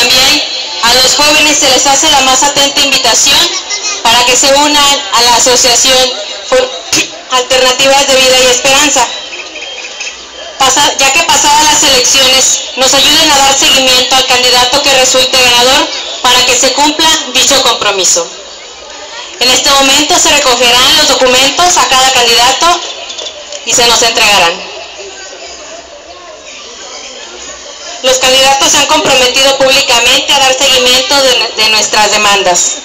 También a los jóvenes se les hace la más atenta invitación para que se unan a la Asociación por Alternativas de Vida y Esperanza, ya que pasadas las elecciones nos ayuden a dar seguimiento al candidato que resulte ganador para que se cumpla dicho compromiso. En este momento se recogerán los documentos a cada candidato y se nos entregarán. Los candidatos se han comprometido públicamente a dar seguimiento de nuestras demandas.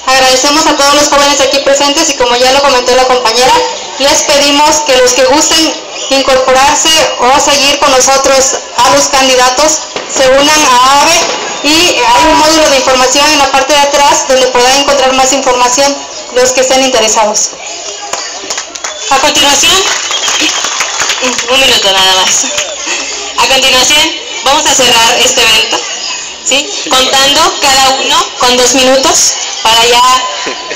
Agradecemos a todos los jóvenes aquí presentes y, como ya lo comentó la compañera, les pedimos que los que gusten incorporarse o seguir con nosotros a los candidatos se unan a AVE, y hay un módulo de información en la parte de atrás donde podrán encontrar más información los que estén interesados. A continuación, un minuto nada más. A continuación vamos a cerrar este evento, ¿sí? Contando cada uno con 2 minutos para ya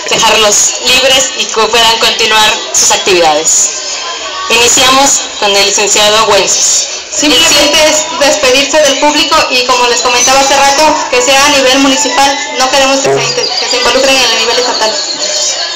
dejarlos libres y que puedan continuar sus actividades. Iniciamos con el licenciado Wences. Simplemente es despedirse del público y, como les comentaba hace rato, que sea a nivel municipal, no queremos que se involucren en el nivel estatal.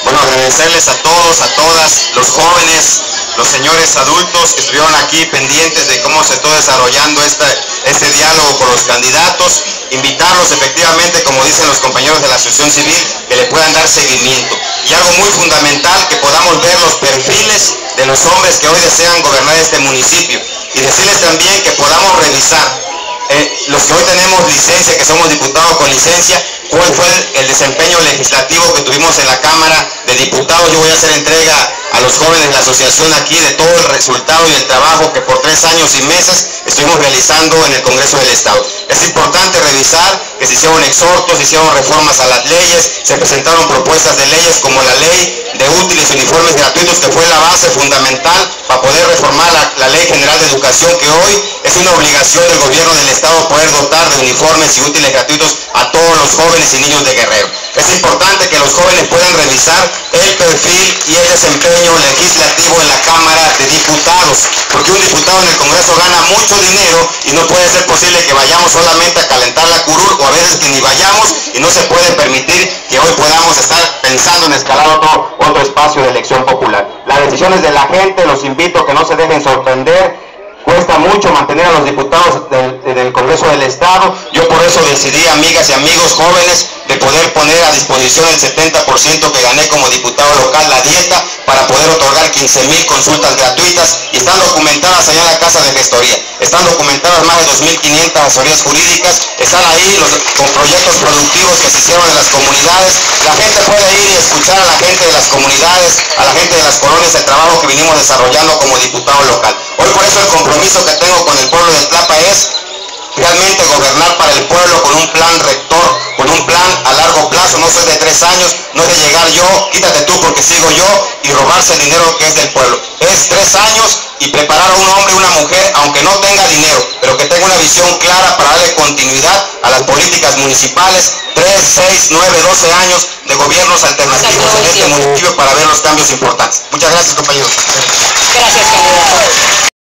Bueno, agradecerles a todos, a todas, los jóvenes, los señores adultos que estuvieron aquí pendientes de cómo se está desarrollando este diálogo con los candidatos, invitarlos efectivamente, como dicen los compañeros de la Asociación Civil, que le puedan dar seguimiento. Y algo muy fundamental, que podamos ver los perfiles de los hombres que hoy desean gobernar este municipio. Y decirles también que podamos revisar, los que hoy tenemos licencia, que somos diputados con licencia, cuál fue el desempeño legislativo que tuvimos en la Cámara de Diputados. Yo voy a hacer entrega a los jóvenes de la asociación aquí de todo el resultado y el trabajo que por 3 años y meses estuvimos realizando en el Congreso del Estado. Es importante revisar que se hicieron exhortos, se hicieron reformas a las leyes, se presentaron propuestas de leyes como la ley de útiles y uniformes gratuitos, que fue la base fundamental para poder reformar la Ley General de Educación, que hoy es una obligación del gobierno del Estado poder dotar de uniformes y útiles gratuitos a todos los jóvenes y niños de Guerrero. Es importante que los jóvenes puedan revisar el perfil y el desempeño legislativo en la Cámara de Diputados, porque un diputado en el Congreso gana mucho dinero y no puede ser posible que vayamos solamente a calentar la curul, o a veces que ni vayamos, y no se puede permitir que hoy podamos estar pensando en escalar otro espacio de elección popular. Las decisiones de la gente, los invito a que no se dejen sorprender. Cuesta mucho mantener a los diputados del Congreso del Estado. Yo por eso decidí, amigas y amigos jóvenes, de poder poner a disposición el 70% que gané como diputado local, la dieta, para poder otorgar 15,000 consultas gratuitas, y están documentadas allá en la Casa de Gestoría. Están documentadas más de 2.500 asesorías jurídicas, están ahí con proyectos productivos que se hicieron en las comunidades. La gente puede ir y escuchar a la gente de las comunidades, a la gente de las colonias, el trabajo que vinimos desarrollando como diputado local. Hoy por eso el compromiso que tengo con el pueblo de Tlapa es realmente gobernar para el pueblo con un plan rector, con un plan a largo plazo. No soy de 3 años, no es de llegar yo, quítate tú porque sigo yo, y robarse el dinero que es del pueblo. Es 3 años y preparar a un hombre, una mujer, aunque no tenga dinero, pero que tenga una visión clara para darle continuidad a las políticas municipales. 3, 6, 9, 12 años de gobiernos alternativos en este municipio para ver los cambios importantes. Muchas gracias, compañeros. Gracias, candidato.